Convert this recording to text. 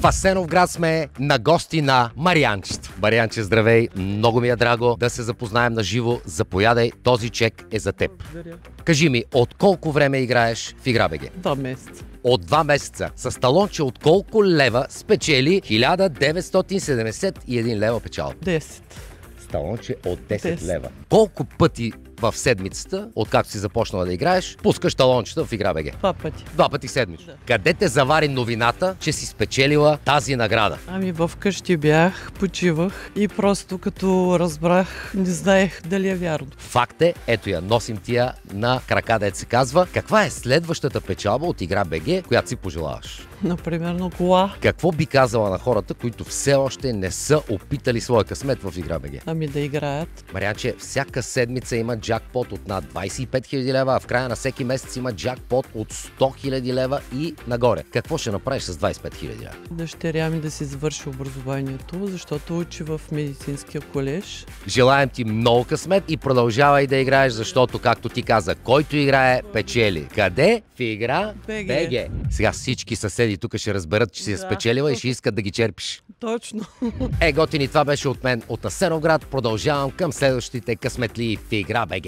В Асеновград сме на гости на Марианчето. Марианче, здравей! Много ми е драго да се запознаем на живо. Заповядай, този чек е за теб. Благодаря. Кажи ми, от колко време играеш в Игра БГ? 2 месеца. От 2 месеца. С талонче от колко лева спечели 1971 лева печалба? 10. С талонче от 10 10 лева. Колко пъти в седмицата, откакто си започнала да играеш, пускаш талончета в Игра БГ? 2 пъти. 2 пъти седмично. Да. Къде те завари новината, че си спечелила тази награда? Ами вкъщи бях, почивах и просто като разбрах, не знаех дали е вярно. Факт е, ето я, носим тия на крака, дет се казва. Каква е следващата печалба от Игра БГ, която си пожелаваш? Например, кола. Какво би казала на хората, които все още не са опитали своя късмет в Игра БГ? Ами да играят. Марианче, всяка седмица има джакпот от над 25 000 лева, а в края на всеки месец има джакпот от 100 000 лева и нагоре. Какво ще направиш с 25 000 лева? Дъщеря ми да си завърши образованието, защото учи в медицинския колеж. Желаем ти много късмет и продължавай да играеш, защото, както ти каза, който играе, печели. Къде? В Игра БГ. Сега всички съседи тук ще разберат, че си я спечелила и ще искат да ги черпиш. Точно. Готини, това беше от мен от Асеновград. Продължавам към следващите късметли в Игра БГ.